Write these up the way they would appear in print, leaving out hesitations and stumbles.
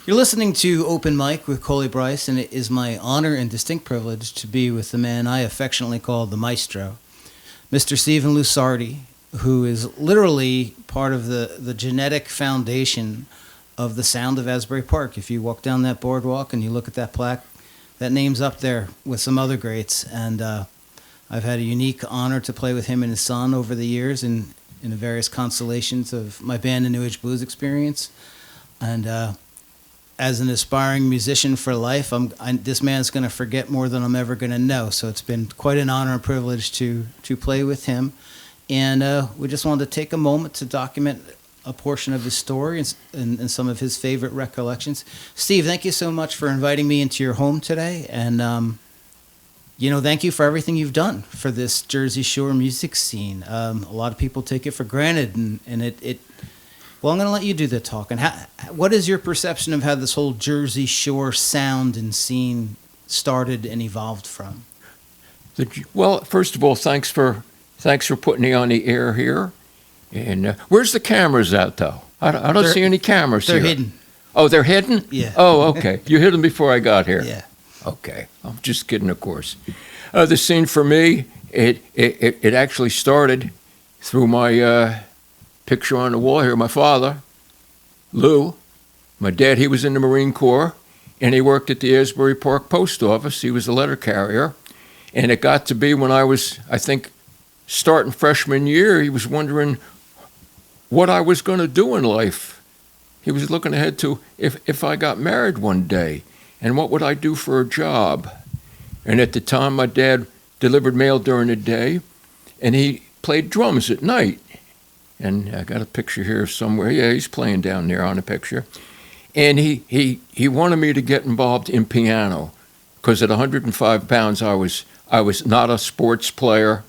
You're listening to Open Mic with Coley Bryce, and it is my honor and distinct privilege to be with the man I affectionately call the maestro, Mr. Steven Lusardi, who is literally part of the genetic foundation of the Sound of Asbury Park. If you walk down that boardwalk and you look at that plaque, that name's up there with some other greats, and I've had a unique honor to play with him and his son over the years in the various constellations of my band, the New Age Blues Experience, and as an aspiring musician for life, this man's going to forget more than I'm ever going to know. So it's been quite an honor and privilege to play with him. And we just wanted to take a moment to document a portion of his story and some of his favorite recollections. Steve, thank you so much for inviting me into your home today. And, thank you for everything you've done for this Jersey Shore music scene. A lot of people take it for granted, and it well, I'm going to let you do the talking. What is your perception of how this whole Jersey Shore sound and scene started and evolved from? Well, first of all, thanks for putting me on the air here. And where's the cameras at, though? I don't see any cameras here. They're hidden. Oh, they're hidden? Yeah. Oh, okay. You hid them before I got here. Yeah. Okay. I'm just kidding, of course. The scene for me, it actually started through my picture on the wall here. My father, Lou, my dad, he was in the Marine Corps, and he worked at the Asbury Park Post Office. He was a letter carrier. And it got to be when I was, I think, starting freshman year, he was wondering what I was going to do in life. He was looking ahead to if I got married one day, and what would I do for a job. And at the time, my dad delivered mail during the day, and he played drums at night. And I got a picture here somewhere. Yeah, he's playing down there on the picture. And he wanted me to get involved in piano, because at 105 pounds, I was not a sports player.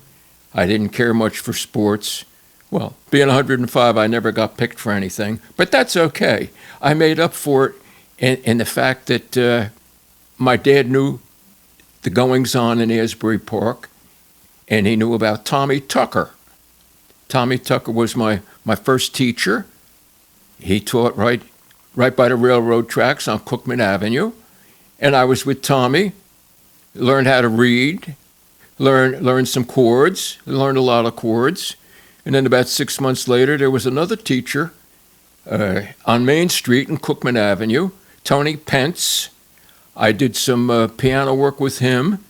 I didn't care much for sports. Well, being 105, I never got picked for anything, but that's okay. I made up for it in the fact that my dad knew the goings-on in Asbury Park, and he knew about Tommy Tucker. Tommy Tucker was my first teacher. He taught right by the railroad tracks on Cookman Avenue, and I was with Tommy, learned how to read, learned some chords, learned a lot of chords. And then about 6 months later, there was another teacher on Main Street in Cookman Avenue, Tony Pence. I did some piano work with him,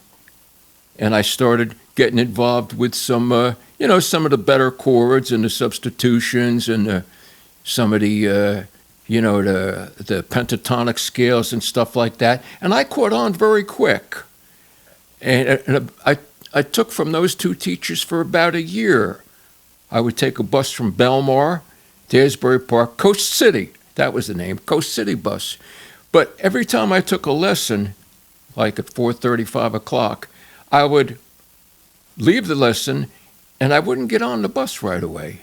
and I started getting involved with some, some of the better chords and the substitutions and some of the, the pentatonic scales and stuff like that. And I caught on very quick. And I took from those two teachers for about a year. I would take a bus from Belmar to Asbury Park, Coast City. That was the name, Coast City bus. But every time I took a lesson, like at 4:30, 5 o'clock, I would leave the lesson and I wouldn't get on the bus right away.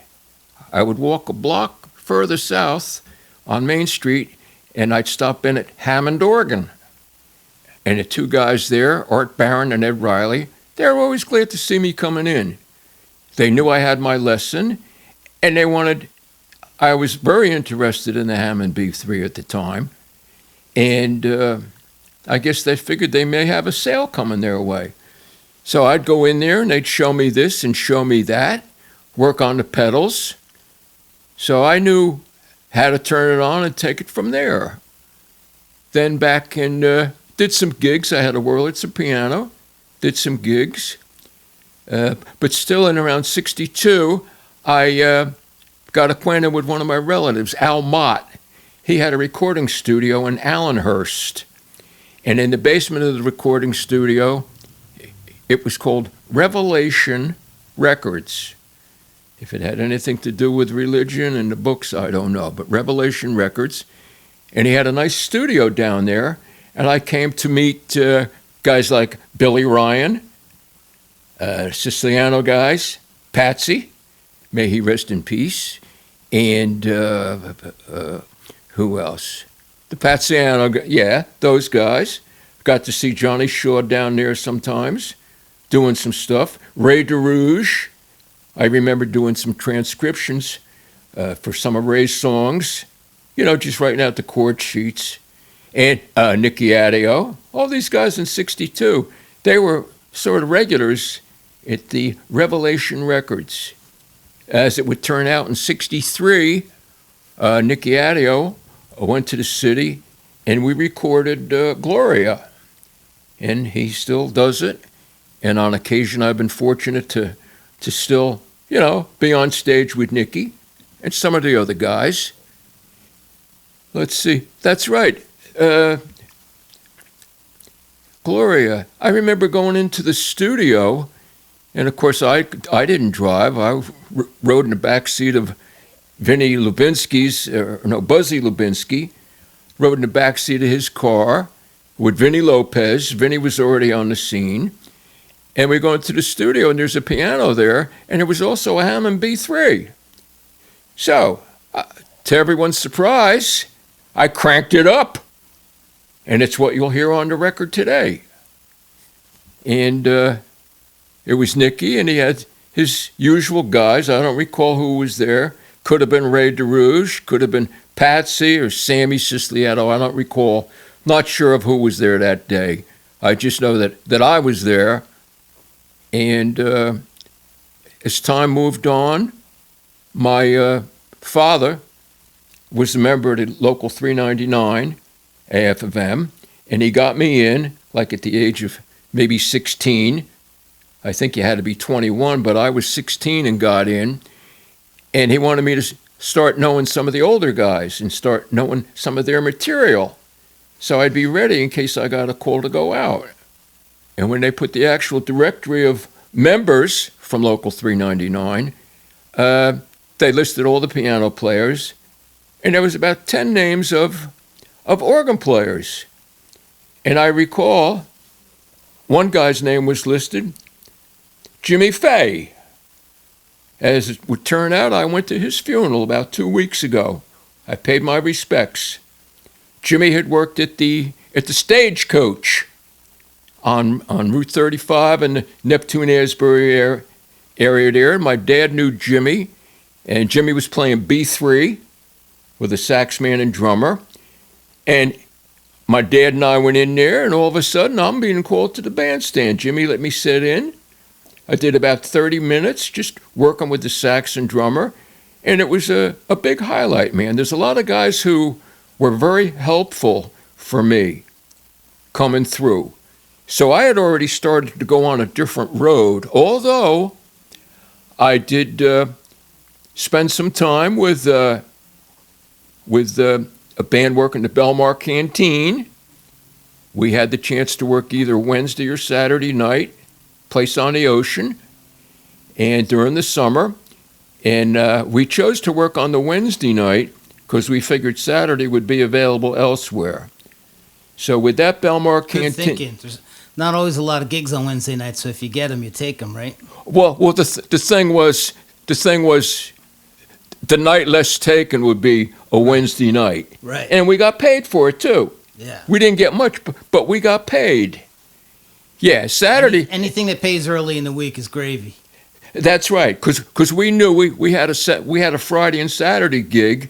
I would walk a block further south on Main Street and I'd stop in at Hammond, Oregon. And the two guys there, Art Barron and Ed Riley, they were always glad to see me coming in. They knew I had my lesson, and I was very interested in the Hammond B3 at the time, and I guess they figured they may have a sale coming their way. So I'd go in there, and they'd show me this and show me that, work on the pedals. So I knew how to turn it on and take it from there. Then back and did some gigs. I had a Wurlitzer piano, did some gigs. But still in around 62, I got acquainted with one of my relatives, Al Mott. He had a recording studio in Allenhurst. And in the basement of the recording studio, it was called Revelation Records. If it had anything to do with religion and the books, I don't know, but Revelation Records. And he had a nice studio down there, and I came to meet guys like Billy Ryan, Siciliano guys, Patsy, may he rest in peace, and who else? The Patsiano, yeah, those guys. Got to see Johnny Shaw down there sometimes, doing some stuff. Ray DeRouge, I remember doing some transcriptions for some of Ray's songs, just writing out the chord sheets. and Nicky Addeo, all these guys in 62, they were sort of regulars at the Revelation Records. As it would turn out, in 63, Nicky Addeo went to the city and we recorded Gloria. And he still does it. And on occasion, I've been fortunate to still, be on stage with Nicky and some of the other guys. Let's see. That's right. Gloria. I remember going into the studio, and of course I didn't drive. I rode in the back seat of Buzzy Lubinsky, rode in the back seat of his car with Vinny Lopez. Vinny was already on the scene. And we go into the studio, and there's a piano there, and there was also a Hammond B3. So, to everyone's surprise, I cranked it up. And it's what you'll hear on the record today. And it was Nicky, and he had his usual guys. I don't recall who was there. Could have been Ray DeRouge, could have been Patsy or Sammy Siciliano. I don't recall. Not sure of who was there that day. I just know that I was there. And as time moved on, my father was a member of the local 399 AFM, and he got me in, like at the age of maybe 16. I think you had to be 21, but I was 16 and got in. And he wanted me to start knowing some of the older guys and start knowing some of their material, so I'd be ready in case I got a call to go out. And when they put the actual directory of members from Local 399, they listed all the piano players, and there was about 10 names of organ players. And I recall one guy's name was listed, Jimmy Fay. As it would turn out, I went to his funeral about 2 weeks ago. I paid my respects. Jimmy had worked at the Stagecoach on Route 35 in the Neptune Asbury area there. My dad knew Jimmy, and Jimmy was playing B3 with a sax man and drummer. And my dad and I went in there, and all of a sudden, I'm being called to the bandstand. Jimmy let me sit in. I did about 30 minutes just working with the sax and drummer, and it was a big highlight, man. There's a lot of guys who were very helpful for me coming through. So I had already started to go on a different road, although I did spend some time with a band working the Belmar Canteen. We had the chance to work either Wednesday or Saturday night, place on the ocean, and during the summer. And we chose to work on the Wednesday night because we figured Saturday would be available elsewhere. So with that Belmar Good Canteen... thinking. There's not always a lot of gigs on Wednesday nights, so if you get them, you take them, right? Well, the thing was, the night less taken would be a Wednesday night. Right. And we got paid for it, too. Yeah. We didn't get much, but we got paid. Yeah, Saturday... Anything that pays early in the week is gravy. That's right, because we knew we had a Friday and Saturday gig,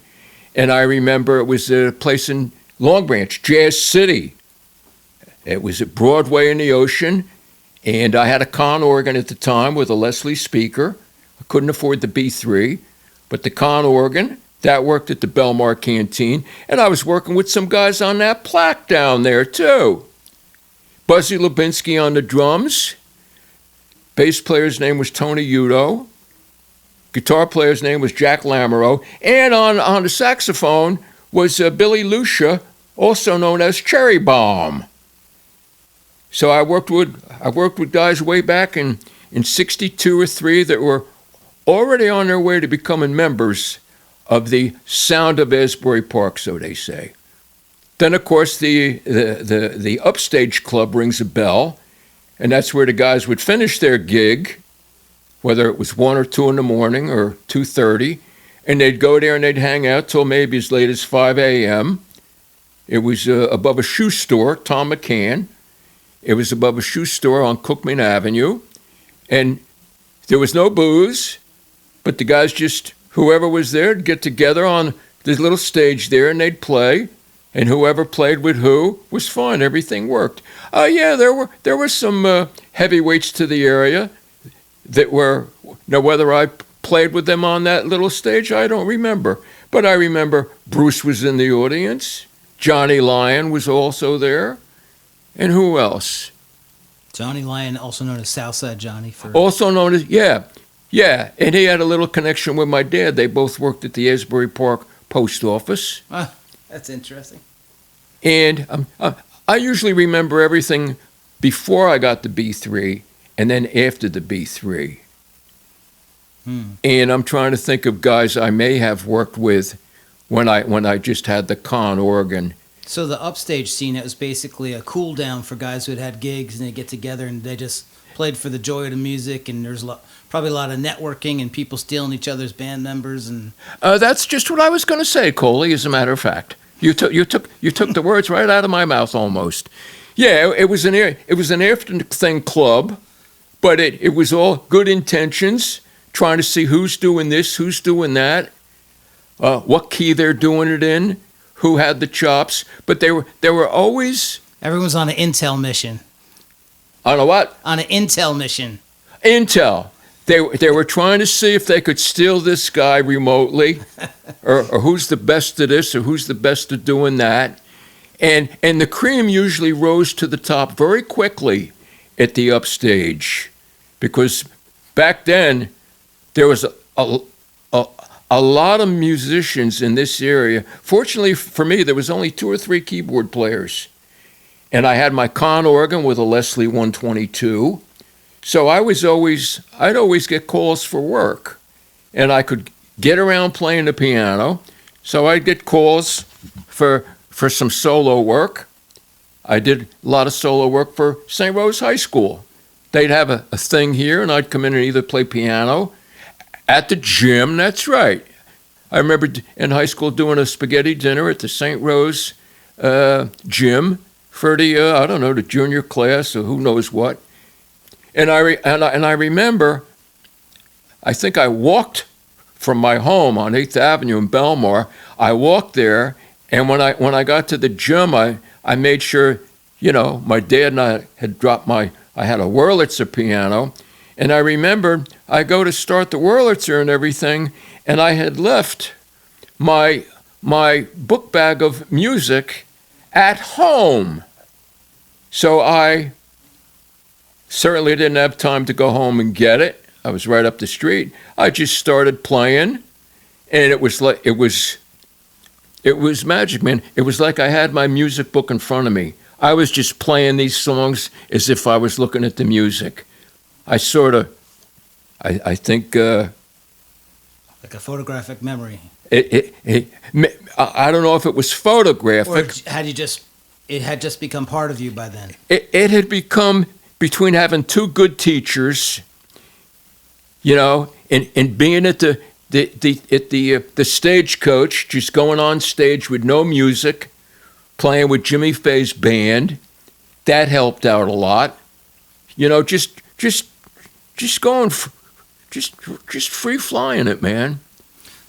and I remember it was a place in Long Branch, Jazz City. It was at Broadway in the Ocean, and I had a con organ at the time with a Leslie speaker. I couldn't afford the B3, but the con organ, that worked at the Belmar Canteen, and I was working with some guys on that plaque down there, too. Buzzy Lubinsky on the drums. Bass player's name was Tony Udo. Guitar player's name was Jack Lamoureux. And on the saxophone was Billy Lucia, also known as Cherry Bomb. So I worked with guys way back in 62 or 3 that were already on their way to becoming members of the Sounds of Asbury Park, so they say. Then, of course, the Upstage Club rings a bell, and that's where the guys would finish their gig, whether it was 1 or 2 in the morning or 2:30, and they'd go there and they'd hang out till maybe as late as 5 a.m. It was above a shoe store, Tom McCann. It was above a shoe store on Cookman Avenue, and there was no booze, but the guys just, whoever was there, would get together on this little stage there, and they'd play, and whoever played with who was fine. Everything worked. Yeah, there were some heavyweights to the area that were. Now, whether I played with them on that little stage, I don't remember. But I remember Bruce was in the audience. Johnny Lyon was also there. And who else? Johnny Lyon, also known as Southside Johnny. Also known as, yeah. And he had a little connection with my dad. They both worked at the Asbury Park post office. That's interesting. And I usually remember everything before I got to B3 and then after the B3. And I'm trying to think of guys I may have worked with when I just had the con organ. So the upstage scene, it was basically a cool down for guys who had gigs, and they get together and they just played for the joy of the music, and there's probably a lot of networking and people stealing each other's band members. And that's just what I was going to say, Coley, as a matter of fact. You took the words right out of my mouth almost. Yeah, it was an after thing club, but it was all good intentions, trying to see who's doing this, who's doing that, what key they're doing it in, who had the chops. But they were always... Everyone was on an intel mission. On a what? On an intel mission. Intel. They were trying to see if they could steal this guy remotely, or who's the best at this, or who's the best at doing that. And the cream usually rose to the top very quickly at the upstage, because back then there was a lot of musicians in this area. Fortunately for me, there was only 2 or 3 keyboard players. And I had my con organ with a Leslie 122. So I'd always get calls for work. And I could get around playing the piano. So I'd get calls for some solo work. I did a lot of solo work for St. Rose High School. They'd have a thing here, and I'd come in and either play piano at the gym. That's right. I remember in high school doing a spaghetti dinner at the St. Rose gym for the junior class or who knows what. And I remember, I think I walked from my home on 8th Avenue in Belmar. I walked there, and when I got to the gym, I made sure, my dad and I had dropped I had a Wurlitzer piano, and I remember I go to start the Wurlitzer and everything, and I had left my book bag of music at home. So I certainly didn't have time to go home and get it. I was right up the street. I just started playing, and it was magic, man. It was like I had my music book in front of me. I was just playing these songs as if I was looking at the music. I think... like a photographic memory. I don't know if it was photographic. Or it had just become part of you by then. It had become, between having 2 good teachers, and being at the stagecoach, just going on stage with no music, playing with Jimmy Faye's band, that helped out a lot. Just going, just free flying it, man.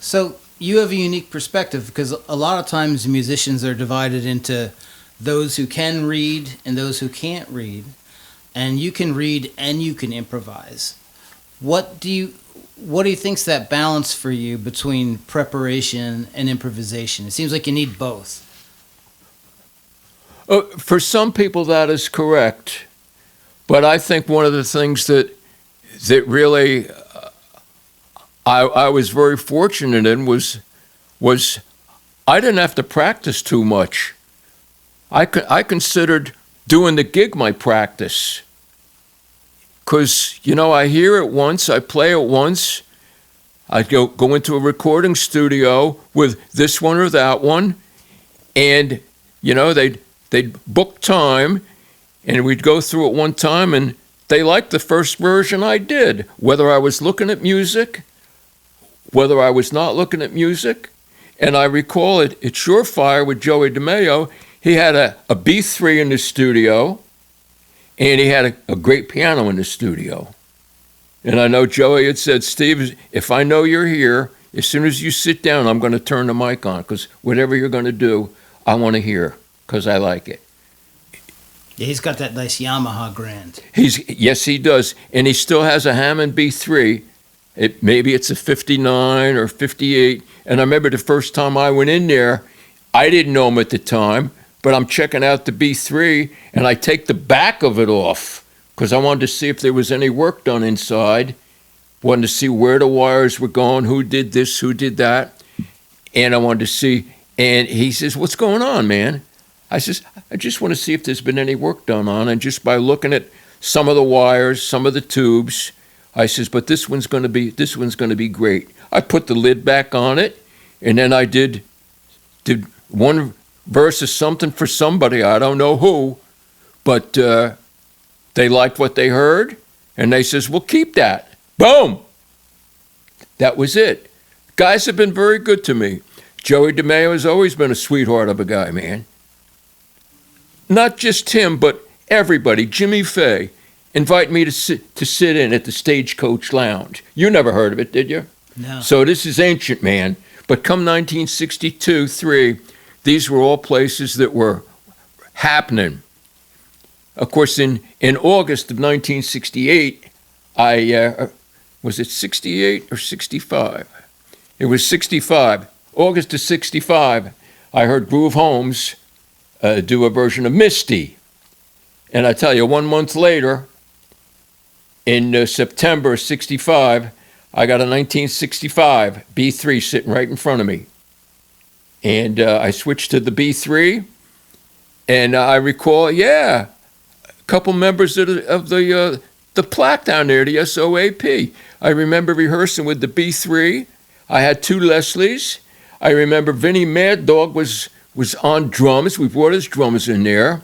So you have a unique perspective, because a lot of times musicians are divided into those who can read and those who can't read, and you can read and you can improvise. What do you think's that balance for you between preparation and improvisation? It seems like you need both. For some people, that is correct. But I think one of the things that really I was very fortunate in was I didn't have to practice too much. I considered doing the gig my practice. Because, I hear it once, I play it once, I'd go into a recording studio with this one or that one, and, they'd book time, and we'd go through it one time, and they liked the first version I did, whether I was looking at music, whether I was not looking at music. And I recall it at Surefire with Joey DeMeo, he had a B3 in the studio, and he had a great piano in the studio. And I know Joey had said, Steve, if I know you're here, as soon as you sit down, I'm going to turn the mic on, because whatever you're going to do, I want to hear because I like it. Yeah, he's got that nice Yamaha Grand. Yes, he does, and he still has a Hammond B3. Maybe it's a 59 or 58. And I remember the first time I went in there, I didn't know him at the time, but I'm checking out the B3, and I take the back of it off because I wanted to see if there was any work done inside. Wanted to see where the wires were going, who did this, who did that, and I wanted to see. And he says, "What's going on, man?" I says, "I just want to see if there's been any work done on." And just by looking at some of the wires, some of the tubes, I says, "But this one's going to be great." I put the lid back on it, and then I did one verse of something for somebody, I don't know who, but they liked what they heard, and they says, "We'll keep that." Boom! That was it. Guys have been very good to me. Joey DeMeo has always been a sweetheart of a guy, man. Not just him, but everybody. Jimmy Fay invite me to sit in at the Stagecoach Lounge. You never heard of it, did you? No. So this is ancient, man. But come 1962, 3, these were all places that were happening. Of course, in August of 1968, was it 68 or 65? It was 65. August of 65, I heard Groove Holmes do a version of Misty. And I tell you, 1 month later, in September of 65, I got a 1965 B3 sitting right in front of me. And I switched to the B3, and I recall, a couple members of the plaque down there, the SOAP. I remember rehearsing with the B3. I had 2 Leslies. I remember Vinnie Mad Dog was on drums. We brought his drums in there.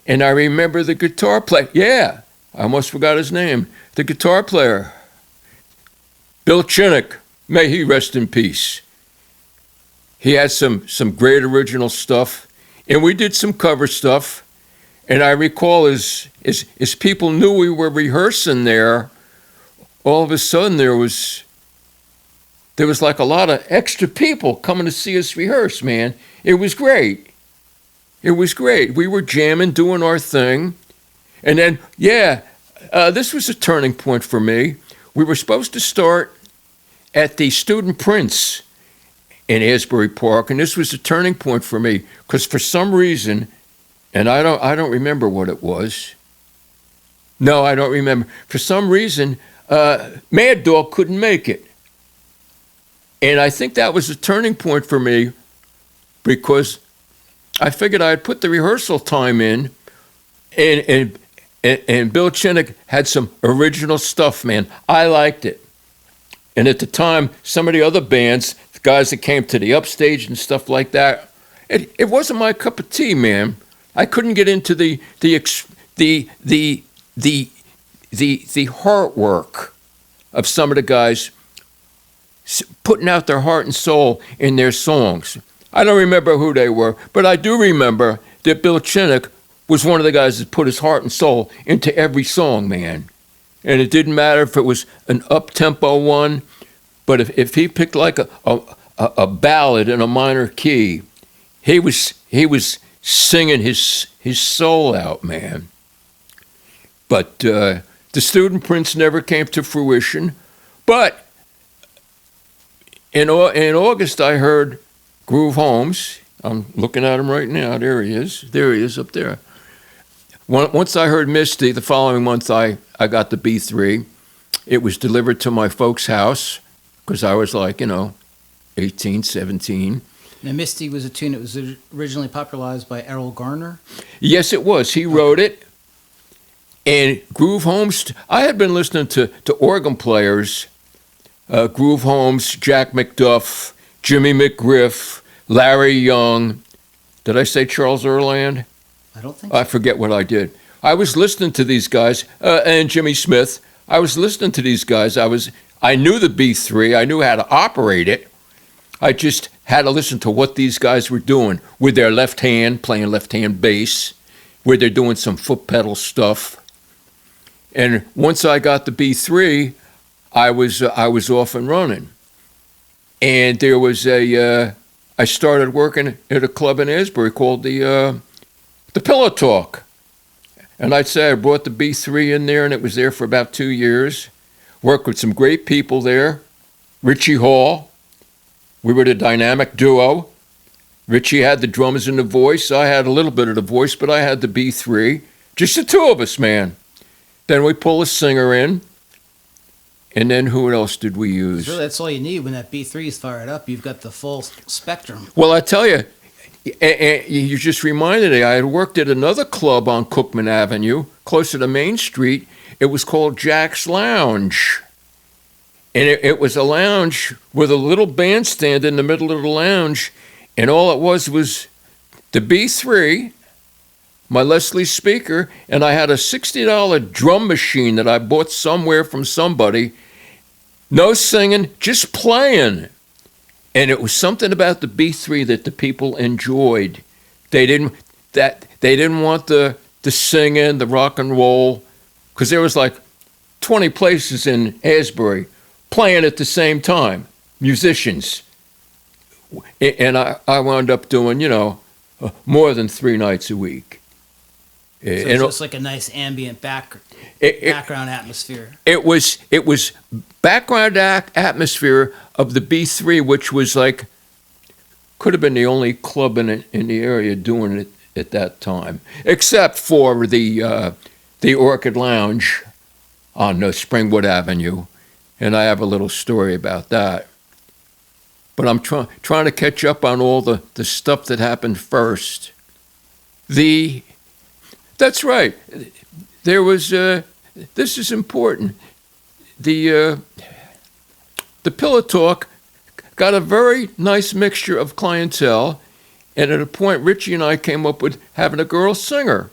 And I remember the guitar player. Yeah, I almost forgot his name. The guitar player, Bill Chinnock. May he rest in peace. He had some great original stuff. And we did some cover stuff. And I recall as people knew we were rehearsing there, all of a sudden there was like a lot of extra people coming to see us rehearse, man. It was great. It was great. We were jamming, doing our thing. And then, this was a turning point for me. We were supposed to start at the Student Prince in Asbury Park, and this was a turning point for me because for some reason, and I don't remember what it was. No, I don't remember. For some reason, Mad Dog couldn't make it. And I think that was a turning point for me because I figured I'd put the rehearsal time in, and Bill Chinnock had some original stuff, man. I liked it. And at the time, some of the other bands, the guys that came to the upstage and stuff like that, it wasn't my cup of tea, man. I couldn't get into the heart work of some of the guys putting out their heart and soul in their songs. I don't remember who they were, but I do remember that Bill Chinnock was one of the guys that put his heart and soul into every song, man. And it didn't matter if it was an up-tempo one, but if he picked like a ballad in a minor key, he was singing his soul out, man. But the Student Prince never came to fruition. But in August, I heard Groove Holmes. I'm looking at him right now. There he is. There he is up there. Once I heard Misty, the following month I got the B3. It was delivered to my folks' house because I was like, 18, 17. Now, Misty was a tune that was originally popularized by Errol Garner. Yes, it was. He wrote it. And Groove Holmes, I had been listening to organ players, Groove Holmes, Jack McDuff, Jimmy McGriff, Larry Young. Did I say Charles Erland? I don't think so. I forget what I did. I was listening to these guys, and Jimmy Smith. I was listening to these guys. I knew the B3. I knew how to operate it. I just had to listen to what these guys were doing with their left hand, playing left-hand bass, where they're doing some foot pedal stuff. And once I got the B3, I was off and running. And there was a I started working at a club in Asbury called the Pillow Talk. And I'd say I brought the B3 in there, and it was there for about 2 years. Worked with some great people there. Richie Hall. We were the dynamic duo. Richie had the drums and the voice. I had a little bit of the voice, but I had the B3. Just the two of us, man. Then we pull a singer in. And then who else did we use? So that's all you need when that B3 is fired up. You've got the full spectrum. Well, I tell you, you just reminded me, I had worked at another club on Cookman Avenue, closer to Main Street. It was called Jack's Lounge. And it was a lounge with a little bandstand in the middle of the lounge. And all it was the B3, my Leslie speaker, and I had a $60 drum machine that I bought somewhere from somebody. No singing, just playing. And it was something about the B3 that the people enjoyed. They didn't want the singing, the rock and roll, because there was like 20 places in Asbury playing at the same time, musicians. And I wound up doing, more than 3 nights a week. So it's just like a nice ambient background atmosphere. It was background atmosphere of the B3, which was like, could have been the only club in the area doing it at that time, except for the Orchid Lounge on Springwood Avenue, and I have a little story about that. But I'm trying to catch up on all the stuff that happened first. That's right. There was, this is important. The Pillow Talk got a very nice mixture of clientele, and at a point, Richie and I came up with having a girl singer.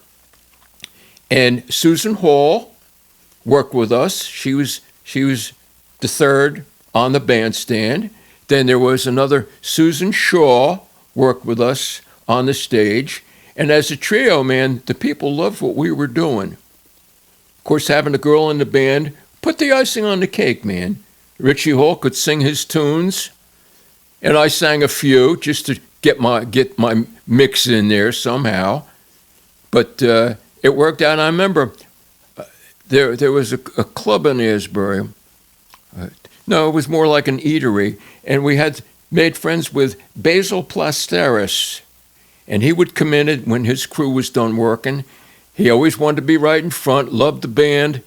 And Susan Hall worked with us. She was the third on the bandstand. Then there was another Susan Shaw worked with us on the stage. And as a trio, man, the people loved what we were doing. Of course, having a girl in the band put the icing on the cake, man. Richie Hall could sing his tunes, and I sang a few just to get my mix in there somehow. But it worked out. I remember there was a club in Asbury. No, it was more like an eatery, and we had made friends with Basil Plasteris. And he would come in when his crew was done working. He always wanted to be right in front, loved the band,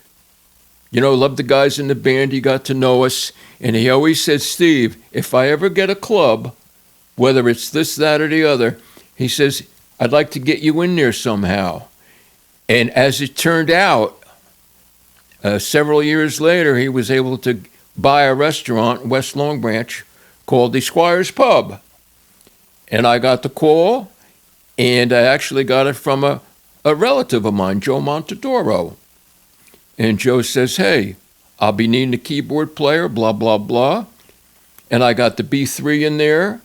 loved the guys in the band. He got to know us. And he always said, Steve, if I ever get a club, whether it's this, that, or the other, he says, I'd like to get you in there somehow. And as it turned out, several years later, he was able to buy a restaurant in West Long Branch called the Squire's Pub. And I got the call. And I actually got it from a relative of mine, Joe Montadoro. And Joe says, hey, I'll be needing a keyboard player, blah, blah, blah. And I got the B3 in there.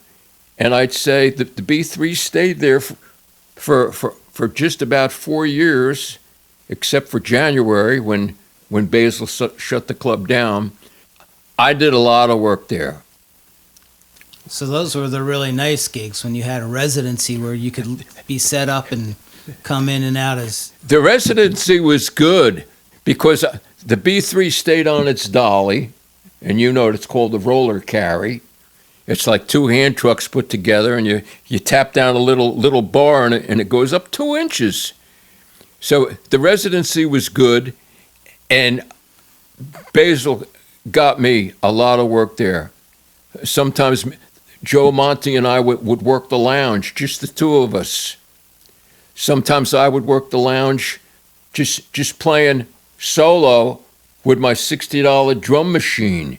And I'd say that the B3 stayed there for just about 4 years, except for January when Basil shut the club down. I did a lot of work there. So those were the really nice gigs when you had a residency where you could be set up and come in and out as... The residency was good because the B3 stayed on its dolly, and it's called the roller carry. It's like 2 hand trucks put together, and you tap down a little bar, and it goes up 2 inches. So the residency was good, and Basil got me a lot of work there. Sometimes Joe Monty and I would work the lounge, just the two of us. Sometimes I would work the lounge just playing solo with my $60 drum machine.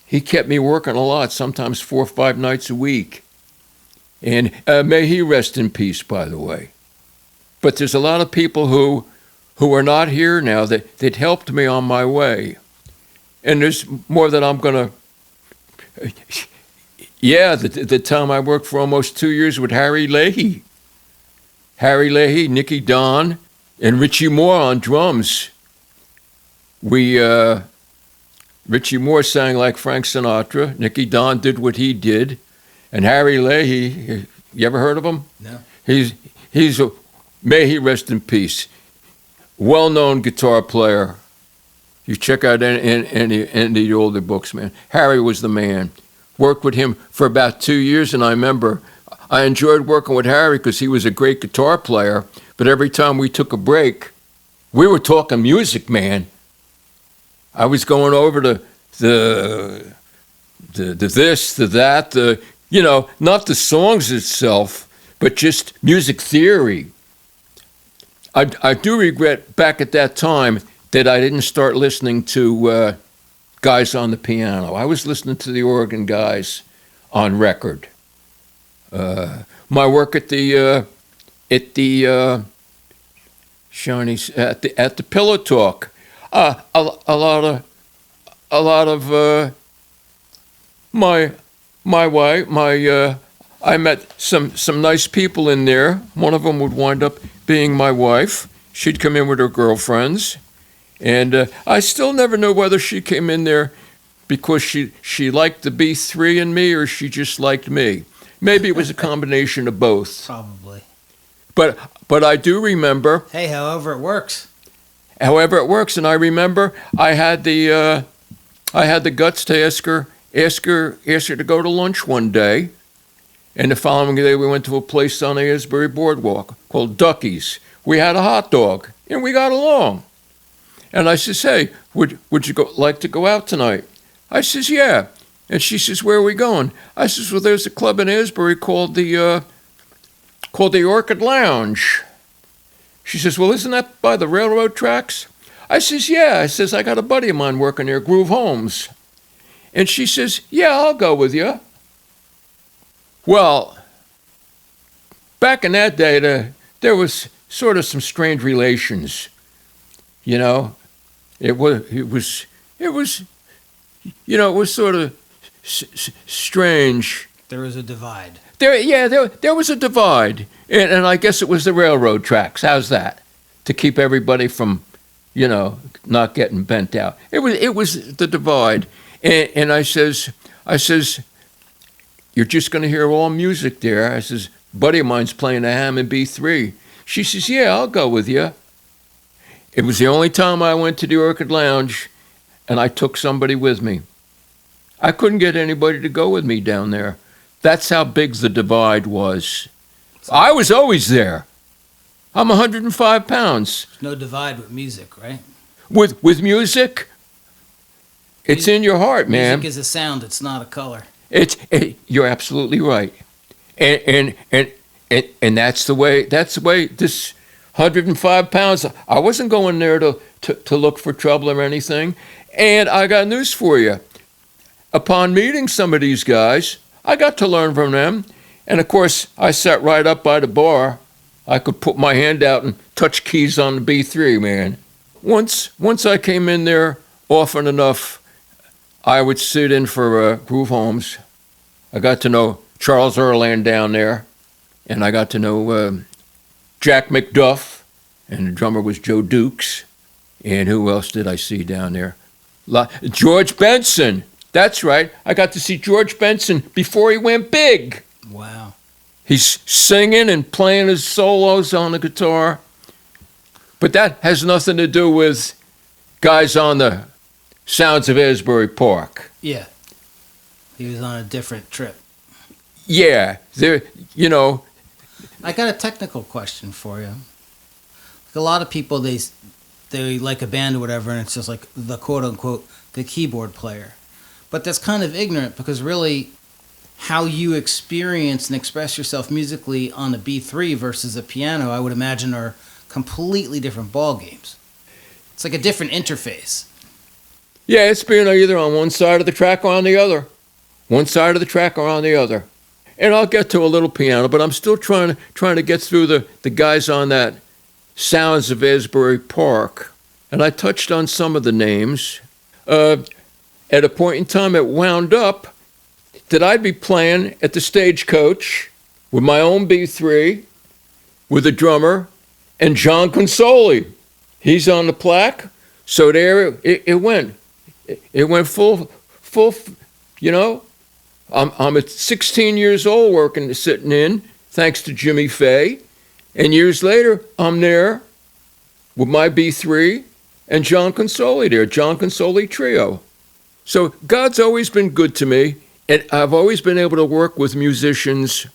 He kept me working a lot, sometimes 4 or 5 nights a week. And may he rest in peace, by the way. But there's a lot of people who are not here now that helped me on my way. And there's more that I'm going to... Yeah, the time I worked for almost 2 years with Harry Leahy. Harry Leahy, Nicky Don, and Richie Moore on drums. Richie Moore sang like Frank Sinatra. Nicky Don did what he did. And Harry Leahy, you ever heard of him? No. He's a, may he rest in peace, well-known guitar player. You check out any of the older books, man. Harry was the man. Worked with him for about 2 years, and I remember I enjoyed working with Harry because he was a great guitar player, but every time we took a break, we were talking music, man. I was going over to the this, the that, not the songs itself, but just music theory. I do regret back at that time that I didn't start listening to guys on the piano. I was listening to the organ guys on record. My work at the Shawnee's at the Pillow Talk, a lot of my wife, I met some nice people in there. One of them would wind up being my wife. She'd come in with her girlfriends, and I still never know whether she came in there because she liked the B3 in me or she just liked me. Maybe it was a combination of both. Probably. But I do remember. Hey, however it works. However it works, and I remember I had the guts to ask her to go to lunch one day, and the following day we went to a place on the Asbury Boardwalk called Ducky's. We had a hot dog, and we got along. And I says, "Hey, would you like to go out tonight?" I says, "Yeah." And she says, "Where are we going?" I says, "Well, there's a club in Asbury called the Orchid Lounge." She says, "Well, isn't that by the railroad tracks?" I says, "Yeah." I says, "I got a buddy of mine working there, Groove Holmes." And she says, "Yeah, I'll go with you." Well, back in that day, there was sort of some strange relations. It was sort of strange. There was a divide. There was a divide, and I guess it was the railroad tracks. How's that? To keep everybody from, not getting bent out. It was the divide, and I says, "You're just going to hear all music there." I says, "Buddy of mine's playing a Hammond B3." She says, "Yeah, I'll go with you." It was the only time I went to the Orchid Lounge, and I took somebody with me. I couldn't get anybody to go with me down there. That's how big the divide was. I was always there. I'm 105 pounds. There's no divide with music, right? With music, it's in your heart, man. Music is a sound. It's not a color. You're absolutely right. And that's the way this 105 pounds, I wasn't going there to look for trouble or anything. And I got news for you. Upon meeting some of these guys, I got to learn from them. And of course, I sat right up by the bar. I could put my hand out and touch keys on the B3, man. Once I came in there often enough, I would sit in for Groove Holmes. I got to know Charles Erland down there, and I got to know Jack McDuff, and the drummer was Joe Dukes. And who else did I see down there? George Benson. That's right. I got to see George Benson before he went big. Wow. He's singing and playing his solos on the guitar. But that has nothing to do with guys on the Sounds of Asbury Park. Yeah. He was on a different trip. Yeah. I got a technical question for you. Like a lot of people, they like a band or whatever, and it's just like the quote-unquote the keyboard player. But that's kind of ignorant because really how you experience and express yourself musically on a B3 versus a piano, I would imagine, are completely different ball games. It's like a different interface. Yeah, it's being either on one side of the track or on the other. One side of the track or on the other. And I'll get to a little piano, but I'm still trying to get through the guys on that Sounds of Asbury Park. And I touched on some of the names. At a point in time, it wound up that I'd be playing at the Stagecoach with my own B3, with a drummer, and John Consoli. He's on the plaque. So there it went. It went full, I'm at 16 years old working, sitting in, thanks to Jimmy Fay. And years later, I'm there with my B3 and John Consoli there, John Consoli Trio. So God's always been good to me, and I've always been able to work with musicians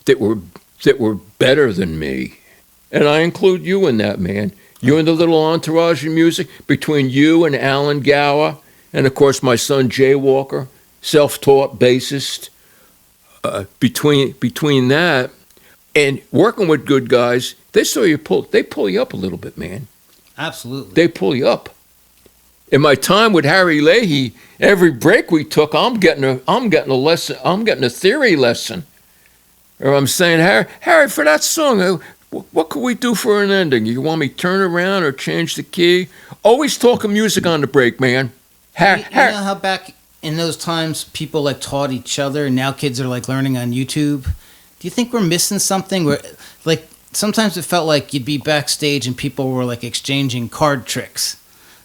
that were better than me. And I include you in that, man. You and the little entourage of music between you and Alan Gower, and of course my son Jay Walker, self-taught bassist. Between that and working with good guys, they pull you up a little bit, man. Absolutely. They pull you up. In my time with Harry Leahy, every break we took, I'm getting a lesson. I'm getting a theory lesson. Or I'm saying, Harry, for that song, what could we do for an ending? You want me to turn around or change the key? Always talking music on the break, man. You know how back in those times people like taught each other, and now kids are like learning on YouTube? Do you think we're missing something? Where like sometimes it felt like you'd be backstage and people were like exchanging card tricks.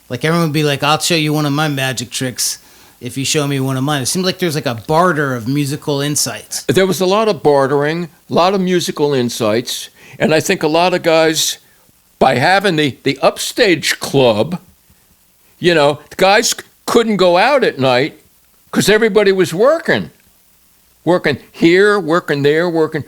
Like everyone would be like, I'll show you one of my magic tricks if you show me one of mine. It seemed like there's like a barter of musical insights. There was a lot of bartering, a lot of musical insights, and I think a lot of guys, by having the upstage club, you know, guys couldn't go out at night because everybody was working. Working here, working there, working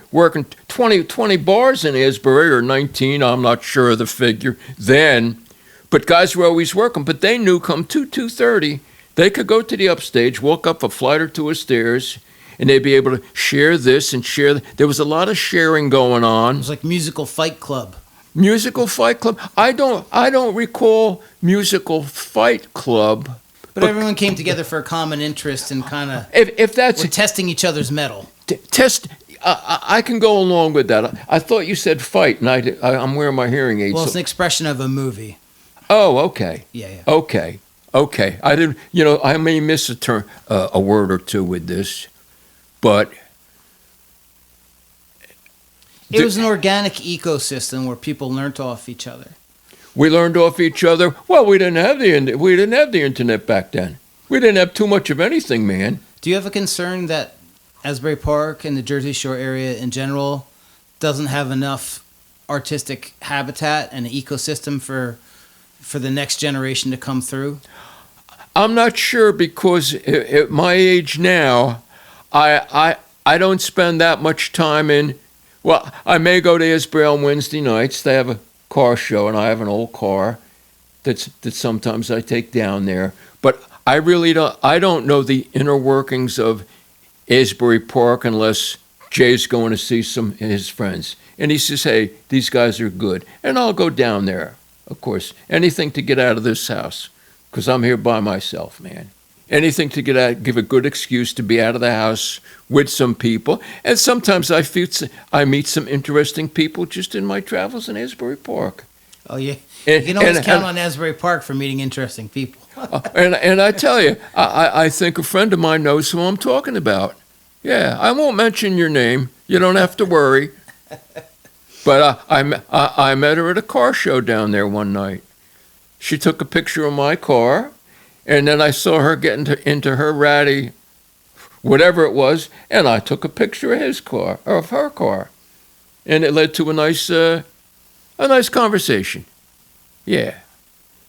20 bars in Asbury, or 19, I'm not sure of the figure then. But guys were always working. But they knew come 2:30, they could go to the upstage, walk up a flight or two of stairs, and they'd be able to share this and share that. There was a lot of sharing going on. It was like musical fight club. Musical fight club? I don't recall musical fight club. But everyone came together for a common interest and kind of if that's we're testing each other's mettle. I can go along with that. I thought you said fight, and I'm wearing my hearing aids. Well, it's an expression of a movie. Oh, okay. Yeah. Okay. I didn't. I may miss a word or two with this, but it was an organic ecosystem where people learned off each other. We learned off each other. Well, we didn't have the internet back then. We didn't have too much of anything, man. Do you have a concern that Asbury Park and the Jersey Shore area in general doesn't have enough artistic habitat and an ecosystem for the next generation to come through? I'm not sure, because at my age now, I don't spend that much time in. Well, I may go to Asbury on Wednesday nights. They have a car show, and I have an old car that sometimes I take down there. But I really don't know the inner workings of Asbury Park unless Jay's going to see some of his friends. And he says, hey, these guys are good. And I'll go down there, of course. Anything to get out of this house, because I'm here by myself, man. Anything to get out, give a good excuse to be out of the house with some people. And sometimes I meet some interesting people just in my travels in Asbury Park. Oh, yeah. You can always count on Asbury Park for meeting interesting people. and I tell you, I think a friend of mine knows who I'm talking about. Yeah, I won't mention your name. You don't have to worry. But I met her at a car show down there one night. She took a picture of my car. And then I saw her get into her ratty, whatever it was, and I took a picture of his car, or of her car, and it led to a nice conversation. Yeah,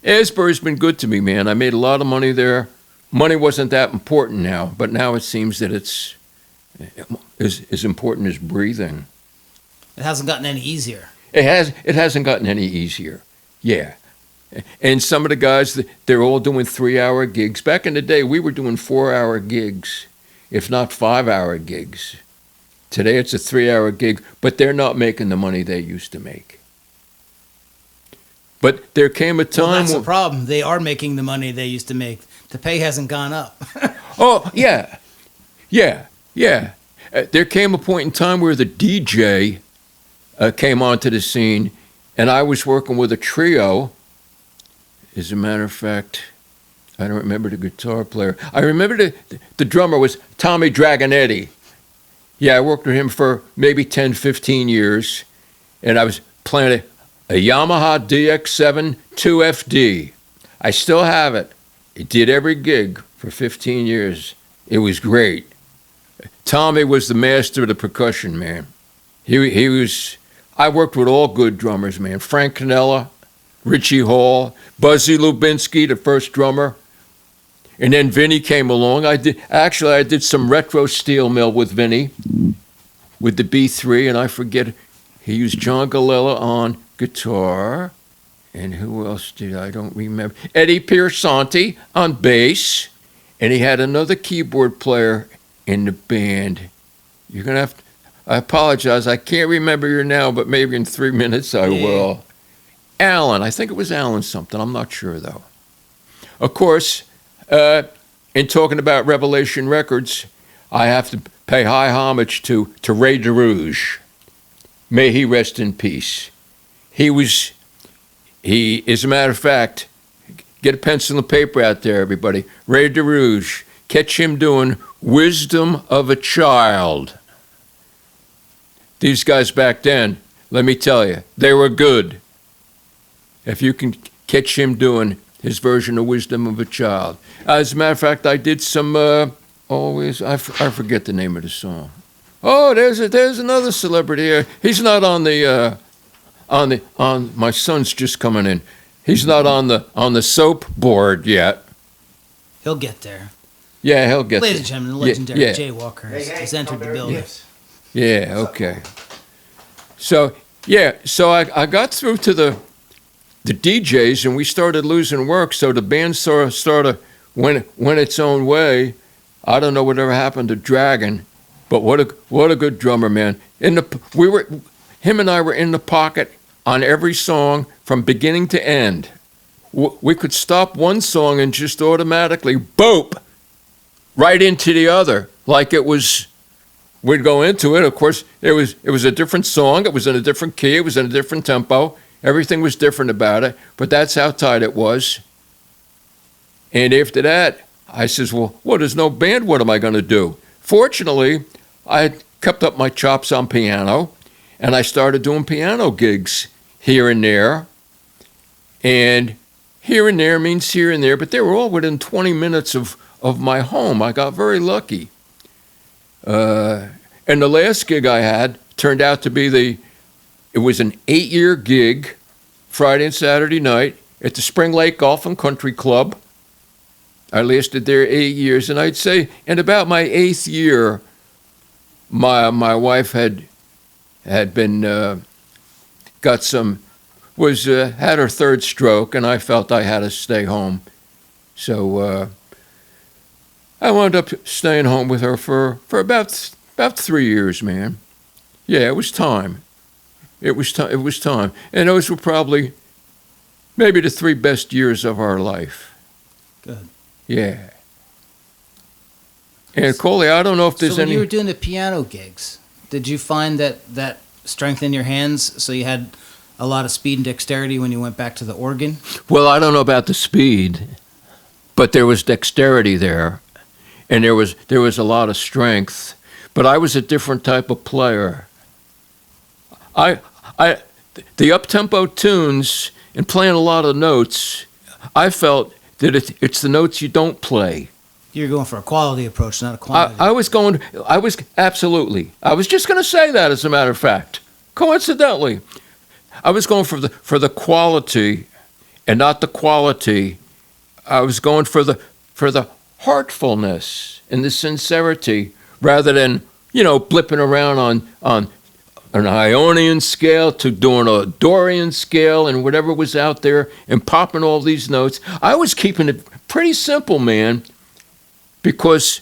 Asbury's been good to me, man. I made a lot of money there. Money wasn't that important now, but now it seems that it's as important as breathing. It hasn't gotten any easier. It hasn't gotten any easier. Yeah. And some of the guys, they're all doing 3-hour gigs. Back in the day, we were doing 4-hour gigs, if not 5-hour gigs. Today, it's a 3-hour gig, but they're not making the money they used to make. There came a time... Well, that's the problem. They are making the money they used to make. The pay hasn't gone up. Oh, yeah. There came a point in time where the DJ came onto the scene, and I was working with a trio. As a matter of fact, I don't remember the guitar player. I remember the drummer was Tommy Dragonetti. Yeah, I worked with him for maybe 10, 15 years, and I was playing a Yamaha DX7 2FD. I still have it. It did every gig for 15 years. It was great. Tommy was the master of the percussion, man. He was. I worked with all good drummers, man. Frank Canella, Richie Hall, Buzzy Lubinsky, the first drummer, and then Vinny came along. I did some retro steel mill with Vinny, with the B3, and I forget. He used John Galella on guitar, and who else did I don't remember? Eddie Piersanti on bass, and he had another keyboard player in the band. You're gonna have to. I apologize. I can't remember your now, but maybe in 3 minutes I will. Alan. I think it was Alan something. I'm not sure, though. Of course, in talking about Revelation Records, I have to pay high homage to Ray DeRouge. May he rest in peace. He, as a matter of fact, get a pencil and paper out there, everybody. Ray DeRouge. Catch him doing Wisdom of a Child. These guys back then, let me tell you, they were good. If you can catch him doing his version of Wisdom of a Child. As a matter of fact, I did some, I forget the name of the song. Oh, there's another celebrity here. He's not on my son's just coming in. He's not on the soap board yet. He'll get there. Yeah, he'll get there. Ladies and gentlemen, the legendary Jay Walker has entered the building. Yes. Yeah, okay. So I got through to the DJs, and we started losing work, so the band sort of went its own way. I don't know whatever happened to Dragon, but what a good drummer, man. Him and I were in the pocket on every song from beginning to end. We could stop one song and just automatically, boop, right into the other, like it was. We'd go into it. Of course, it was a different song. It was in a different key. It was in a different tempo. Everything was different about it. But that's how tight it was. And after that, I says, well, there's no band. What am I going to do? Fortunately, I had kept up my chops on piano, and I started doing piano gigs here and there. And here and there means here and there, but they were all within 20 minutes of my home. I got very lucky. And the last gig I had turned out to be it was an 8-year gig, Friday and Saturday night, at the Spring Lake Golf and Country Club. I lasted there 8 years, and I'd say in about my 8th year, my wife had been had her third stroke, and I felt I had to stay home. So I wound up staying home with her for about 3 years, man. Yeah, it was time. It was time. And those were probably maybe the 3 best years of our life. Good. Yeah. And Coley, I don't know if there's so when any. you were doing the piano gigs, did you find that strengthened your hands so you had a lot of speed and dexterity when you went back to the organ? Well, I don't know about the speed, but there was dexterity there, and there was a lot of strength. But I was a different type of player. The up-tempo tunes and playing a lot of notes, I felt that it's the notes you don't play. You're going for a quality approach, not a quantity. I was absolutely. I was just going to say that, as a matter of fact. Coincidentally, I was going for the quality and not the quality. I was going for the heartfulness and the sincerity, rather than, blipping around on an Ionian scale to doing a Dorian scale and whatever was out there and popping all these notes. I was keeping it pretty simple, man, because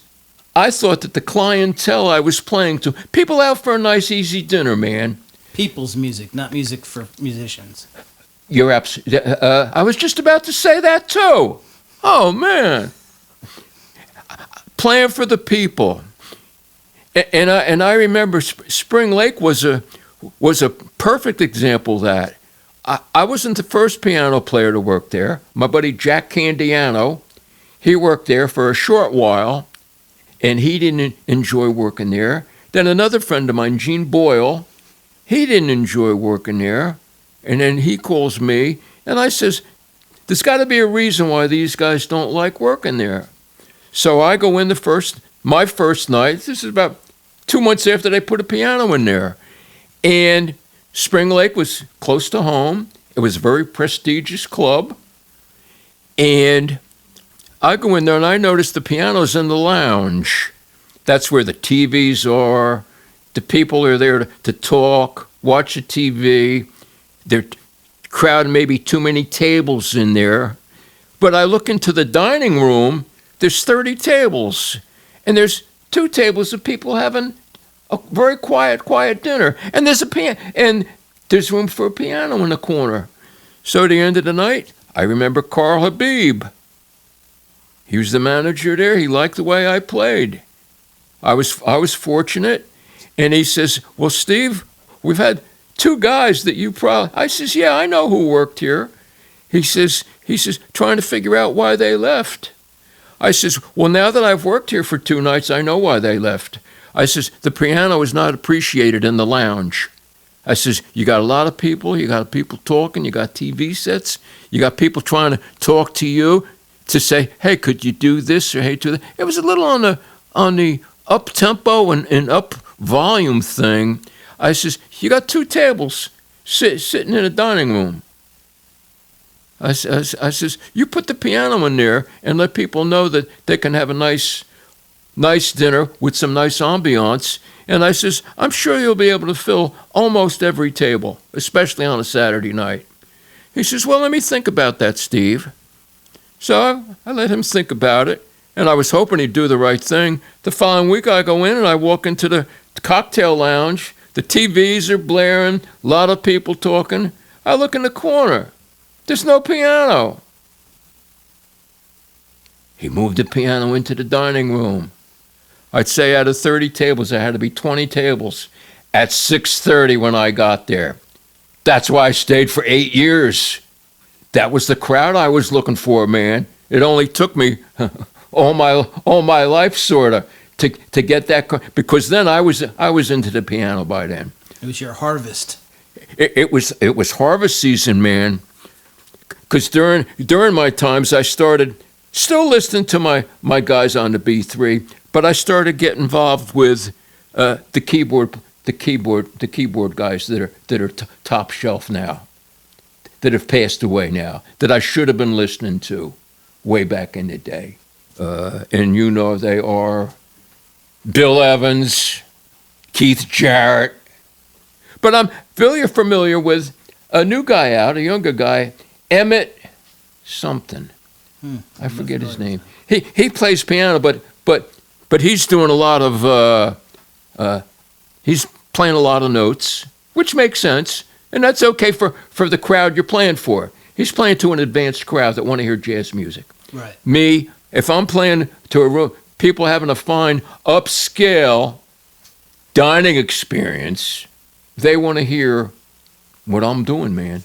I thought that the clientele I was playing to, people out for a nice, easy dinner, man. People's music, not music for musicians. You're absolutely. I was just about to say that too. Oh man, playing for the people. And I remember Spring Lake was a perfect example of that. I wasn't the first piano player to work there. My buddy Jack Candiano, he worked there for a short while, and he didn't enjoy working there. Then another friend of mine, Gene Boyle, he didn't enjoy working there. And then he calls me, and I says, there's got to be a reason why these guys don't like working there. So I go in the first my first night, this is about 2 months after they put a piano in there. And Spring Lake was close to home. It was a very prestigious club. And I go in there and I notice the piano's in the lounge. That's where the TVs are. The people are there to talk, watch the TV. They're crowding maybe too many tables in there. But I look into the dining room, there's 30 tables. And there's 2 tables of people having a very quiet dinner. And there's a piano, and there's room for a piano in the corner. So at the end of the night, I remember Carl Habib. He was the manager there. He liked the way I played. I was fortunate. And he says, well, Steve, we've had 2 guys that you probably... I says, yeah, I know who worked here. He says, trying to figure out why they left. I says, well, now that I've worked here for 2 nights, I know why they left. I says, the piano is not appreciated in the lounge. I says, you got a lot of people, you got people talking, you got TV sets, you got people trying to talk to you to say, hey, could you do this or hey, do that? It was a little on the up tempo and up volume thing. I says, you got 2 tables sitting in a dining room. I says, you put the piano in there and let people know that they can have a nice dinner with some nice ambiance. And I says, I'm sure you'll be able to fill almost every table, especially on a Saturday night. He says, well, let me think about that, Steve. So I let him think about it, and I was hoping he'd do the right thing. The following week, I go in and I walk into the cocktail lounge. The TVs are blaring, a lot of people talking. I look in the corner. There's no piano. He moved the piano into the dining room. I'd say out of 30 tables, there had to be 20 tables at 6:30 when I got there. That's why I stayed for 8 years. That was the crowd I was looking for, man. It only took me all my life, sort of, to get that, because then I was into the piano by then. It was your harvest. It was harvest season, man. Because during my times, I started still listening to my guys on the B3, but I started getting involved with the keyboard guys that are top shelf now, that have passed away now, that I should have been listening to way back in the day. And you know they are Bill Evans, Keith Jarrett. But I'm very familiar with a new guy out, a younger guy, Emmett something. I forget his name. He plays piano, but he's doing a lot of he's playing a lot of notes, which makes sense, and that's okay for the crowd you're playing for. He's playing to an advanced crowd that want to hear jazz music. Right. Me, if I'm playing to a room, people having a fine upscale dining experience, they want to hear what I'm doing, man.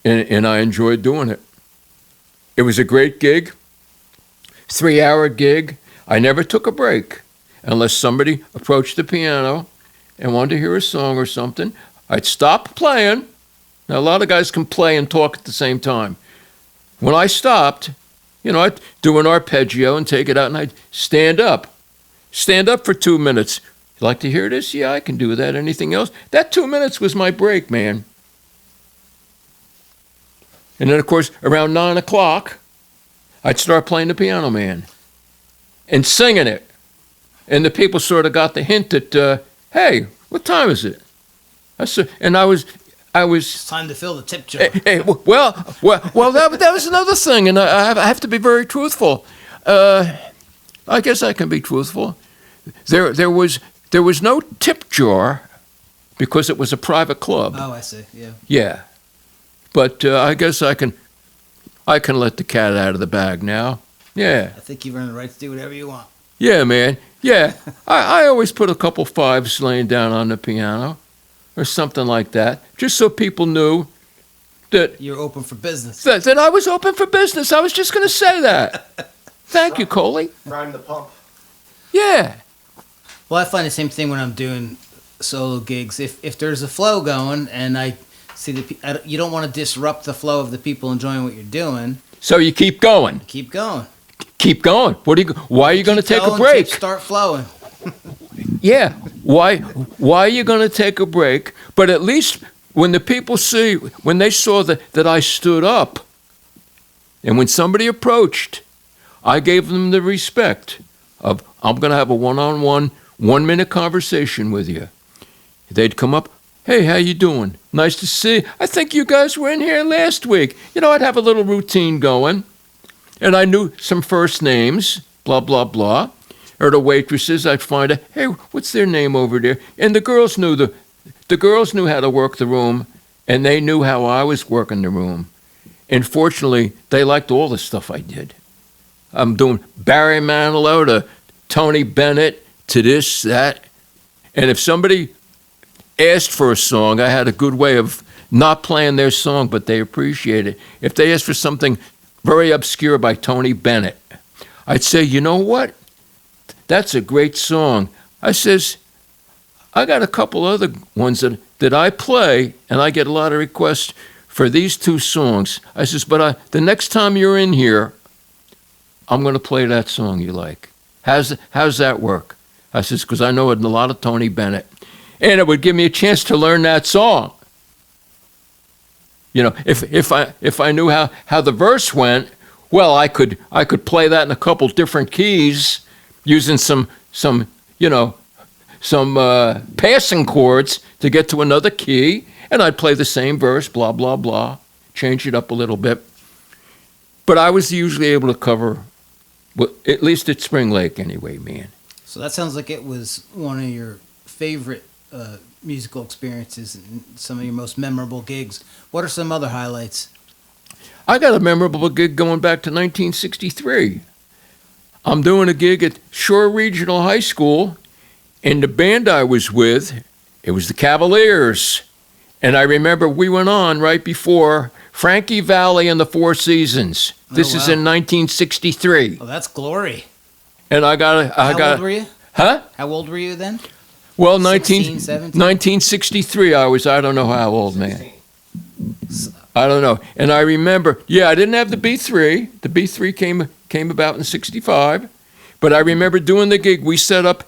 And I enjoyed doing it. It was a great gig, 3-hour gig. I never took a break unless somebody approached the piano and wanted to hear a song or something. I'd stop playing. Now, a lot of guys can play and talk at the same time. When I stopped, I'd do an arpeggio and take it out, and I'd stand up. Stand up for 2 minutes. You like to hear this? Yeah, I can do that. Anything else? That 2 minutes was my break, man. And then, of course, around 9 o'clock, I'd start playing the piano, man, and singing it. And the people sort of got the hint that, hey, what time is it? And I was. It's time to fill the tip jar. Well, that was another thing, and I have to be very truthful. I guess I can be truthful. There was no tip jar because it was a private club. Oh, I see. Yeah. Yeah. But I guess I can let the cat out of the bag now. Yeah. I think you've earned the right to do whatever you want. Yeah, man. Yeah. I always put a couple fives laying down on the piano or something like that, just so people knew that you're open for business. That I was open for business. I was just going to say that. Thank you, Coley. Prime the pump. Yeah. Well, I find the same thing when I'm doing solo gigs. If there's a flow going and I see you don't want to disrupt the flow of the people enjoying what you're doing. So you keep going. Keep going. keep going. Why are you going to take a break? Start flowing. Yeah. Why are you going to take a break? But at least when the people when they saw that I stood up, and when somebody approached, I gave them the respect of, I'm going to have a one-on-one, 1-minute conversation with you. They'd come up, hey, how you doing? Nice to see you. I think you guys were in here last week. I'd have a little routine going. And I knew some first names, blah, blah, blah. Or the waitresses, I'd find out, hey, what's their name over there? And the girls knew how to work the room, and they knew how I was working the room. And fortunately, they liked all the stuff I did. I'm doing Barry Manilow to Tony Bennett to this, that. And if somebody asked for a song, I had a good way of not playing their song, but they appreciate it. If they asked for something very obscure by Tony Bennett, I'd say, you know what? That's a great song. I says, I got a couple other ones that I play, and I get a lot of requests for these 2 songs. I says, but the next time you're in here, I'm going to play that song you like. How's that work? I says, because I know a lot of Tony Bennett. And it would give me a chance to learn that song. If I knew how the verse went, well, I could play that in a couple different keys using some passing chords to get to another key, and I'd play the same verse, blah, blah, blah, change it up a little bit. But I was usually able to cover, at least at Spring Lake anyway, man. So that sounds like it was one of your favorite musical experiences and some of your most memorable gigs. What are some other highlights? I got a memorable gig going back to 1963. I'm doing a gig at Shore Regional High School, and the band I was with, it was the Cavaliers. And I remember we went on right before Frankie Valli and the Four Seasons. This is in 1963. Oh, that's glory. And How old were you? Huh? How old were you then? Well, 16, 17? 1963, I don't know how old, man. I don't know. And I remember, I didn't have the B3. The B3 came about in 65. But I remember doing the gig. We set up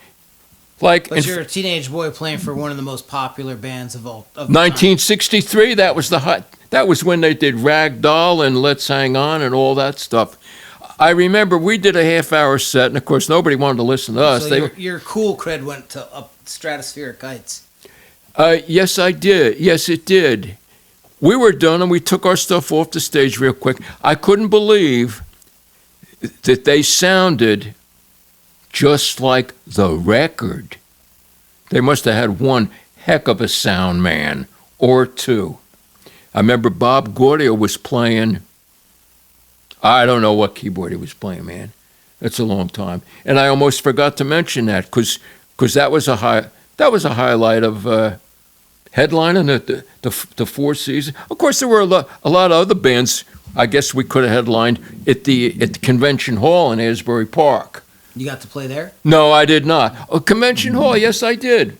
like... But you're a teenage boy playing for one of the most popular bands of 1963, that was that was when they did Ragdoll and Let's Hang On and all that stuff. I remember we did a half-hour set, and of course nobody wanted to listen to us. So your cool cred went to up stratospheric heights. Yes, I did. Yes, it did. We were done, and we took our stuff off the stage real quick. I couldn't believe that they sounded just like the record. They must have had one heck of a sound man or two. I remember Bob Gaudio was playing... I don't know what keyboard he was playing, man. That's a long time. And I almost forgot to mention that because that was a highlight of headlining the Four Seasons. Of course, there were a lot of other bands. I guess we could have headlined at the Convention Hall in Asbury Park. You got to play there? No, I did not. Convention Hall, yes, I did.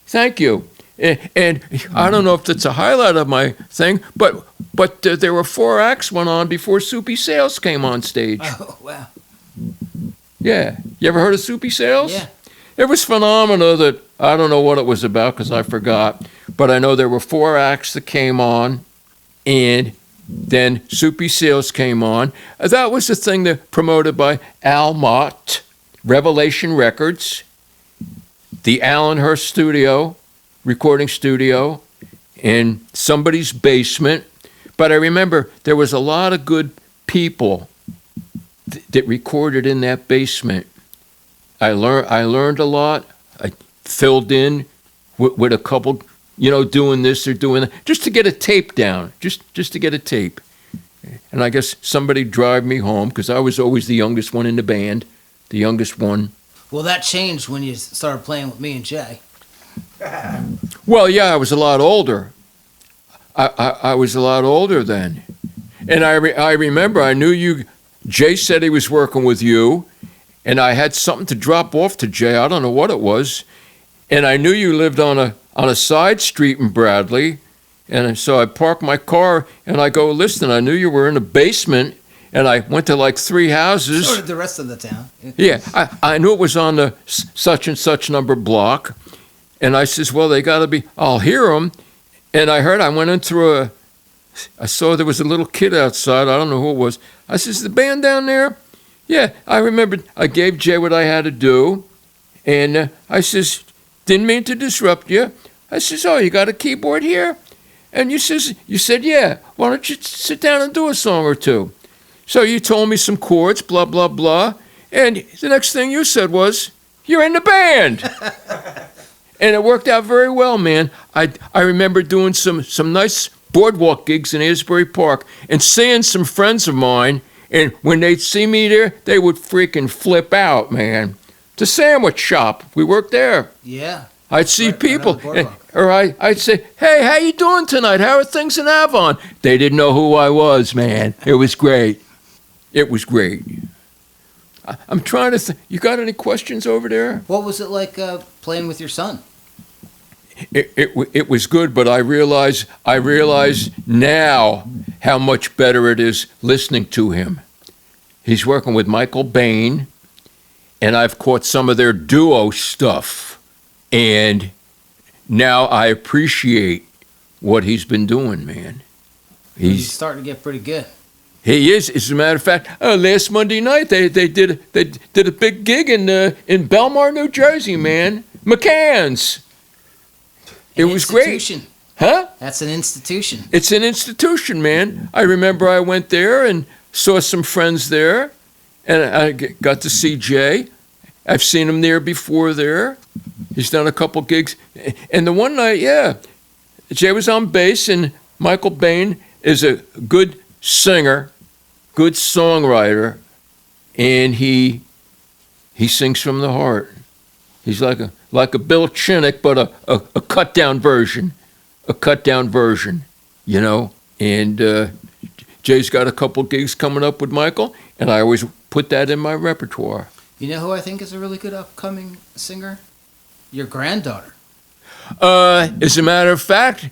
Thank you. And I don't know if that's a highlight of my thing, but there were 4 acts went on before Soupy Sales came on stage. Oh, wow. Yeah. You ever heard of Soupy Sales? Yeah. It was phenomena that I don't know what it was about because I forgot, but I know there were 4 acts that came on, and then Soupy Sales came on. That was the thing that promoted by Al Mott, Revelation Records, the Allenhurst Studio, recording studio in somebody's basement. But I remember there was a lot of good people that recorded in that basement. I learned a lot. I filled in with a couple, doing this or doing that, just to get a tape down, just to get a tape. And I guess somebody drive me home because I was always the youngest one in the band, the youngest one. Well, that changed when you started playing with me and Jay. Well, yeah, I was a lot older. I was a lot older then. And I remember I knew you, Jay said he was working with you, and I had something to drop off to Jay. I don't know what it was. And I knew you lived on a side street in Bradley. And so I parked my car and I go, listen, I knew you were in the basement and I went to like 3 houses. So did the rest of the town. Yeah, I knew it was on the such and such number block. And I says, well, they got to be, I'll hear them. And I went in through I saw there was a little kid outside. I don't know who it was. I says, the band down there? Yeah, I remembered. I gave Jay what I had to do. And I says, didn't mean to disrupt you. I says, oh, you got a keyboard here? And you said, yeah, why don't you sit down and do a song or two? So you told me some chords, blah, blah, blah. And the next thing you said was, you're in the band. And it worked out very well, man. I remember doing some nice boardwalk gigs in Asbury Park and seeing some friends of mine. And when they'd see me there, they would freaking flip out, man. The sandwich shop, we worked there. Yeah. I'd see people, right or I'd say, hey, how you doing tonight? How are things in Avon? They didn't know who I was, man. It was great. It was great. I'm trying to you got any questions over there? What was it like playing with your son? It was good, but I realize now how much better it is listening to him. He's working with Michael Bain, and I've caught some of their duo stuff. And now I appreciate what he's been doing, man. He's starting to get pretty good. He is. As a matter of fact, last Monday night they did a big gig in Belmar, New Jersey, man. McCann's. It was great. Huh? That's an institution. It's an institution, man. I remember I went there and saw some friends there, and I got to see Jay. I've seen him there before there. He's done a couple gigs. And the one night, yeah, Jay was on bass, and Michael Bain is a good singer, good songwriter, and he sings from the heart. He's like a Bill Chinnock, but a cut down version, you know. And Jay's got a couple gigs coming up with Michael, and I always put that in my repertoire. You know who I think is a really good upcoming singer? Your granddaughter. As a matter of fact,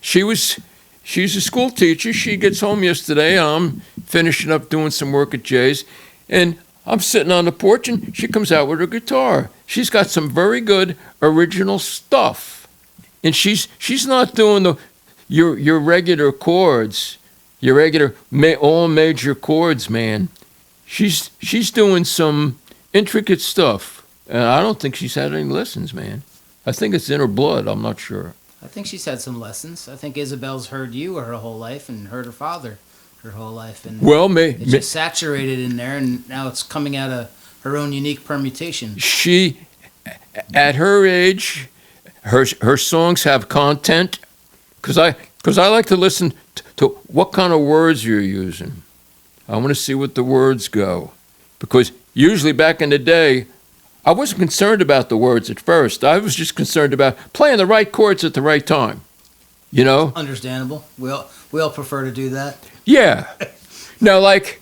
she's a school teacher. She gets home yesterday. I'm finishing up doing some work at Jay's, and I'm sitting on the porch, and she comes out with her guitar. She's got some very good original stuff, and she's not doing your regular chords, your regular all major chords, man. She's doing some intricate stuff, and I don't think she's had any lessons, man. I think it's in her blood. I'm not sure. I think she's had some lessons. I think Isabel's heard you her whole life and heard her father her whole life, and it's just saturated in there, and now it's coming out of her own unique permutation. She, at her age, her songs have content, because I like to listen to what kind of words you're using. I want to see what the words go, because usually back in the day, I wasn't concerned about the words at first. I was just concerned about playing the right chords at the right time, you know? Understandable. We all prefer to do that. Yeah. Now, like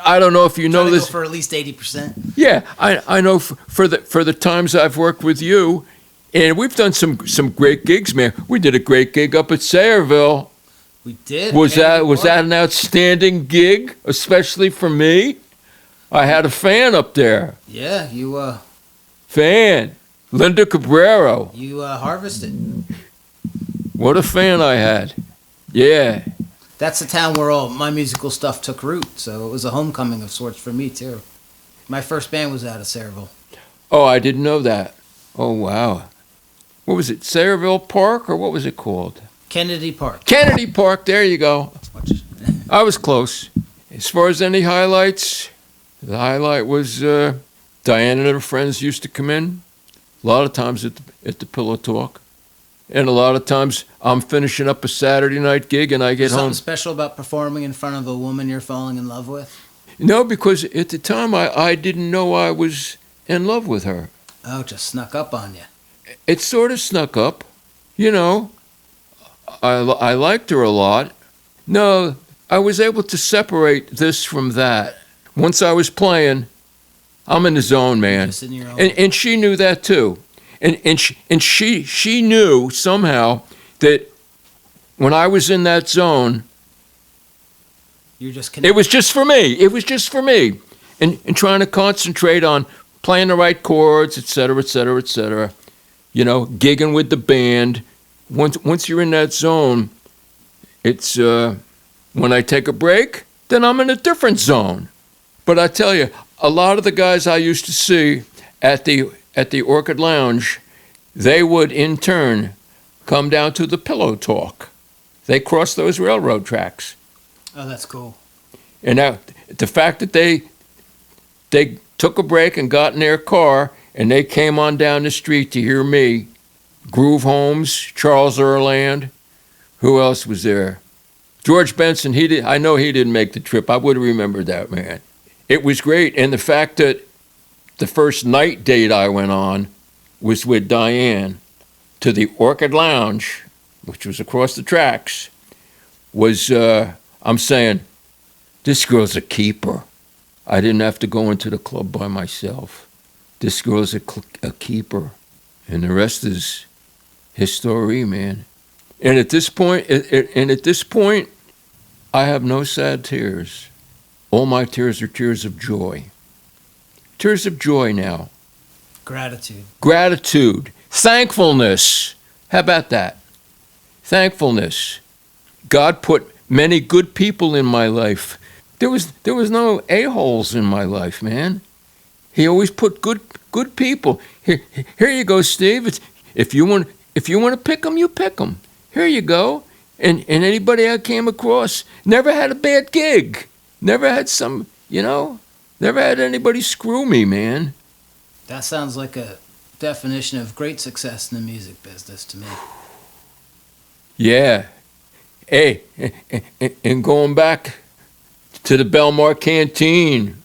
I don't know if you know this. Go for at least 80%. Yeah, I know for the times I've worked with you, and we've done some great gigs, man. We did a great gig up at Sayreville. We did. Was that an outstanding gig, especially for me? I had a fan up there. Yeah, you fan, Linda Cabrero. You harvested. What a fan I had. Yeah. That's the town where all my musical stuff took root, so it was a homecoming of sorts for me too. My first band was out of Sayreville. Oh, I didn't know that. Oh, wow. What was it, Sayreville Park, or what was it called? Kennedy Park. Kennedy Park, there you go. I was close. As far as any highlights, the highlight was Diane and her friends used to come in, a lot of times at the Pillow Talk. And a lot of times I'm finishing up a Saturday night gig and I get home. Something special about performing in front of a woman you're falling in love with? No, because at the time I didn't know I was in love with her. Oh, it just snuck up on you. It sort of snuck up. You know, I liked her a lot. No, I was able to separate this from that. Once I was playing, I'm in the zone, man. Just in your own. And she knew that too. And she knew somehow that when I was in that zone, You're just It connected. was just for me. It was just for me. And trying to concentrate on playing the right chords, et cetera, et cetera, et cetera. You know, gigging with the band. Once you're in that zone, it's when I take a break, then I'm in a different zone. But I tell you, a lot of the guys I used to see at the Orchid Lounge, they would in turn come down to the Pillow Talk. They crossed those railroad tracks. Oh, that's cool. And now the fact that they took a break and got in their car and they came on down the street to hear me, Groove Holmes, Charles Erland, who else was there? George Benson. I know he didn't make the trip. I would have remembered that, man. It was great. And the fact that the first night date I went on was with Diane to the Orchid Lounge, which was across the tracks, was, I'm saying, this girl's a keeper. I didn't have to go into the club by myself. This girl's a keeper. And the rest is history, man. And at this point, I have no sad tears. All my tears are tears of joy. Tears of joy now. Gratitude. Gratitude. Thankfulness. How about that? Thankfulness. God put many good people in my life. There was no a-holes in my life, man. He always put good people. Here you go, Steve. If you want to pick them, you pick them. Here you go. And anybody I came across never had a bad gig. Never had never had anybody screw me, man. That sounds like a definition of great success in the music business to me. Yeah. Hey, and going back to the Belmar Canteen,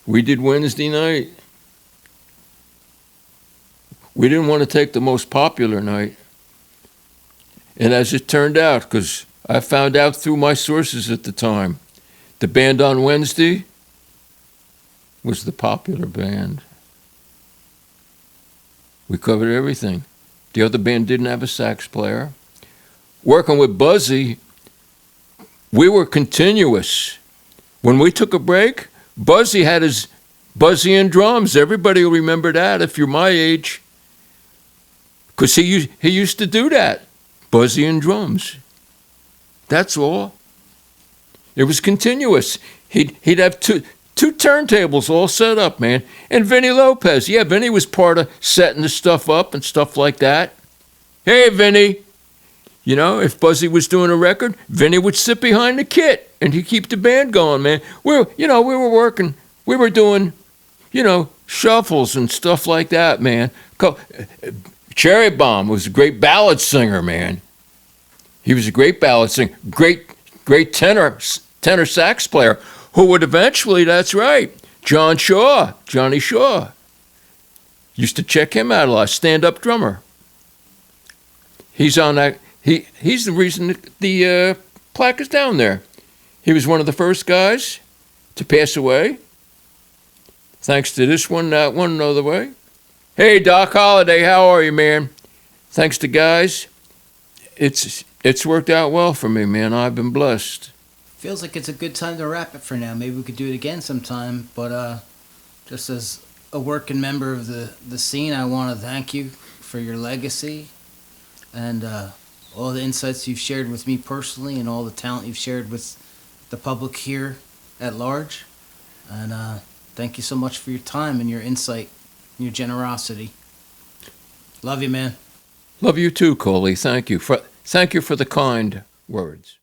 we did Wednesday night. We didn't want to take the most popular night. And as it turned out, because I found out through my sources at the time, the band on Wednesday was the popular band. We covered everything. The other band didn't have a sax player. Working with Buzzy, we were continuous. When we took a break, Buzzy had his Buzzy and drums. Everybody will remember that if you're my age. Because he used to do that. Buzzy and drums. That's all. It was continuous. He'd have two turntables all set up, man. And Vinny Lopez. Yeah, Vinny was part of setting the stuff up and stuff like that. Hey, Vinny. You know, if Buzzy was doing a record, Vinny would sit behind the kit and he'd keep the band going, man. We were working. We were doing, shuffles and stuff like that, man. Cherry Bomb was a great ballad singer, man. He was a great ballad singer, great tenor sax player, who would eventually, that's right, Johnny Shaw. Used to check him out a lot, stand-up drummer. He's on that. He's the reason the plaque is down there. He was one of the first guys to pass away. Thanks to this one, that one, another way. Hey, Doc Holliday, how are you, man? Thanks to guys, it's worked out well for me, man. I've been blessed. Feels like it's a good time to wrap it for now. Maybe we could do it again sometime. But just as a working member of the scene, I want to thank you for your legacy and all the insights you've shared with me personally and all the talent you've shared with the public here at large. And thank you so much for your time and your insight. Your generosity. Love you, man. Love you too, Coley. Thank you for the kind words.